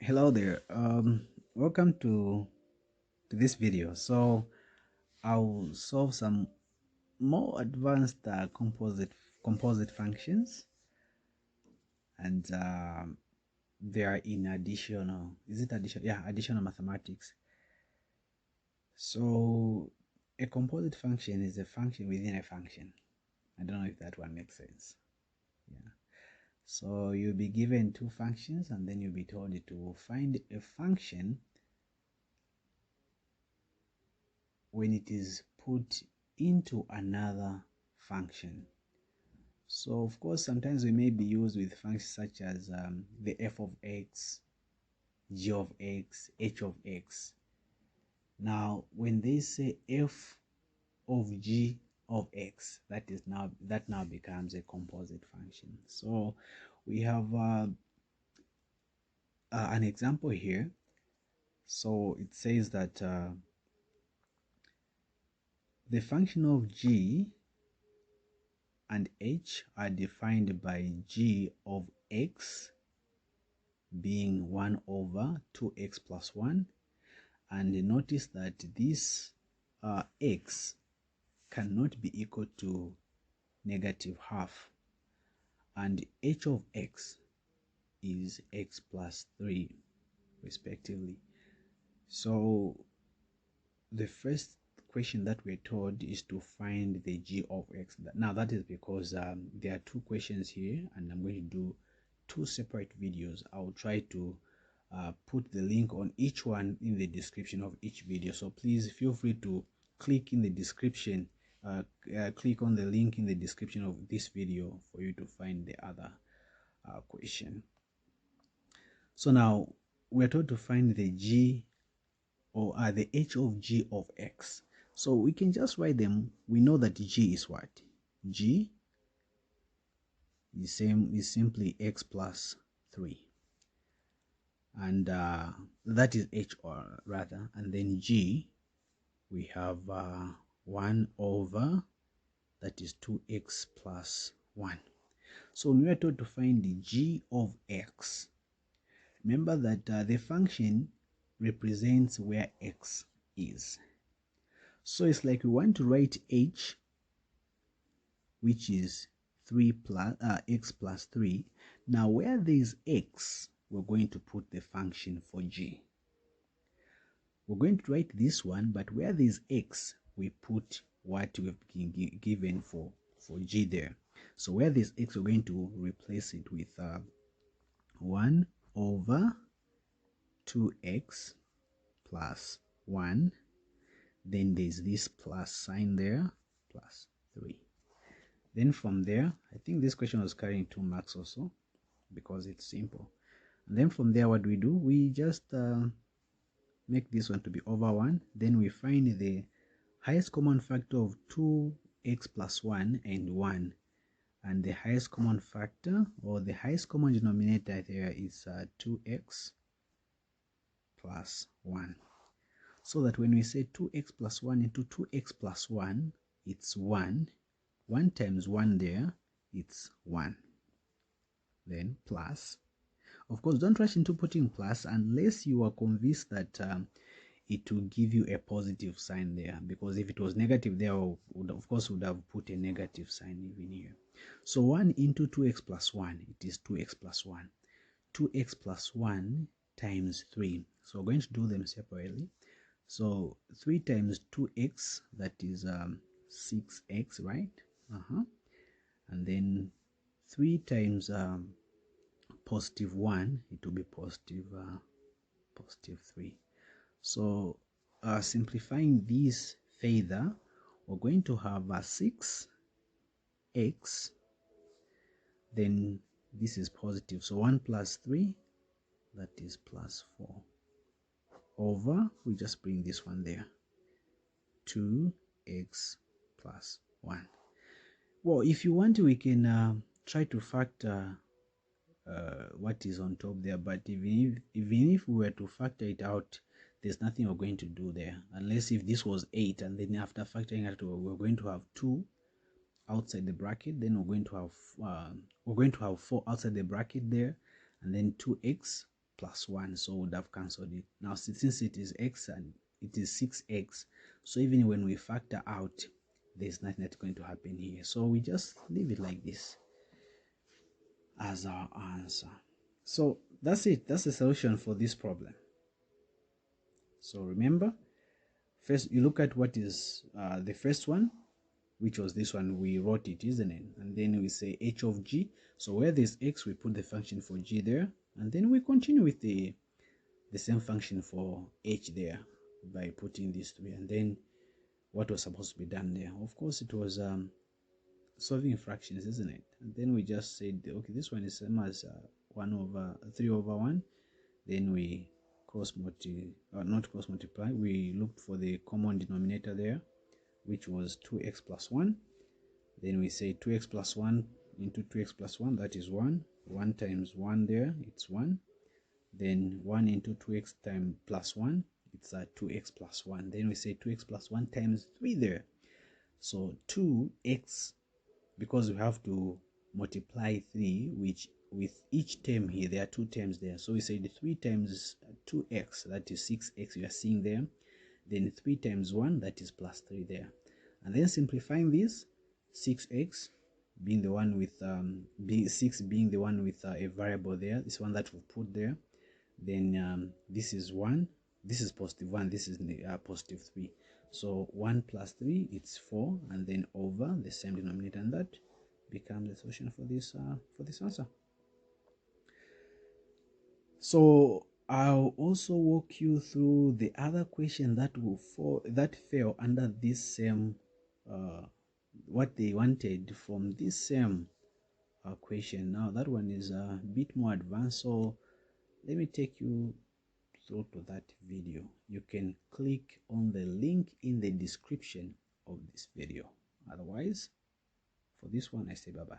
Hello there. Welcome to this video. So I'll solve some more advanced composite functions, and they are in additional. Is it additional? Yeah, additional mathematics. So a composite function is a function within a function. I don't know if that one makes sense. Yeah. So you'll be given two functions, and then you'll be told to find a function when it is put into another function. So of course sometimes we may be used with functions such as the f of x, g of x, h of x. Now when they say f of g of x, that now becomes a composite function. So we have an example here. So it says that the function of g and h are defined by g of x being 1 over 2x plus 1, and notice that this x cannot be equal to negative half, and h of x is x plus 3 respectively. So the first question that we're told is to find the g of x. Now that is because there are two questions here, and I'm going to do two separate videos. I'll try to put the link on each one in the description of each video, so please feel free to click in the description, click on the link in the description of this video for you to find the other question. So now we're told to find the g or the h of g of x. So we can just write them. We know that g is what? G is simply x plus 3, and that is h, or rather, and then g we have 1 over, that is 2x plus 1. So when we are told to find the g of x, remember that the function represents where x is. So it's like we want to write h, which is 3 plus x plus 3. Now where there is x, we're going to put the function for g. We're going to write this one, but where there is x, we put what we've been given for g there. So where there's x, we're going to replace it with 1 over 2x plus 1. Then there's this plus sign there, plus 3. Then from there, I think this question was carrying 2 marks also because it's simple. And then from there, what do? We just make this one to be over 1. Then we find the highest common factor of 2x plus 1 and 1. And the highest common factor, or the highest common denominator there, is 2x plus 1. So that when we say 2x plus 1 into 2x plus 1, it's 1. 1 times 1 there, it's 1. Then plus. Of course, don't rush into putting plus unless you are convinced that it will give you a positive sign there, because if it was negative there, would have put a negative sign even here. So 1 into 2x plus 1, it is 2x plus 1. 2x plus 1 times 3. So we're going to do them separately. So 3 times 2x, that is 6x, right? And then 3 times positive 1, it will be positive 3. So simplifying this further, we're going to have 6x, then this is positive, so 1 plus 3, that is plus 4, over, we just bring this one there, 2x plus 1. Well, if you want, we can try to factor what is on top there, but even if we were to factor it out, there's nothing we're going to do there, unless if this was 8 and then after factoring it, we're going to have 2 outside the bracket, then we're going to have 4 outside the bracket there, and then 2x plus 1, so we would have cancelled it. Now since it is x and it is 6x, so even when we factor out, there's nothing that's going to happen here, so we just leave it like this as our answer. So that's it. That's the solution for this problem. So remember, first you look at what is the first one, which was this one. We wrote it, isn't it? And then we say h of g. So where there's x, we put the function for g there, and then we continue with the same function for h there by putting these 3. And then what was supposed to be done there? Of course, it was solving fractions, isn't it? And then we just said, okay, this one is same as 3 over 1. Then we not cross multiply, we looked for the common denominator there, which was 2x plus 1. Then we say 2x plus 1 into 2x plus 1, that is 1. 1 times 1 there, it's 1. Then 1 into 2x times plus 1, it's 2x plus 1. Then we say 2x plus 1 times 3 there. So 2x, because we have to multiply 3, which with each term here, there are 2 terms there. So we say the 3 times 2x, that is 6x you are seeing there. Then 3 times 1, that is plus 3 there. And then simplifying this, 6x being the one with 6 being the one with a variable there, this one that we put there. Then this is 1, this is positive 1, this is positive 3. So 1 plus 3, it's 4, and then over the same denominator, and that becomes the solution for this answer. So I'll also walk you through the other question that fell under this same what they wanted from this same question. Now that one is a bit more advanced, so let me take you through to that video. You can click on the link in the description of this video. Otherwise, for this one, I say bye bye.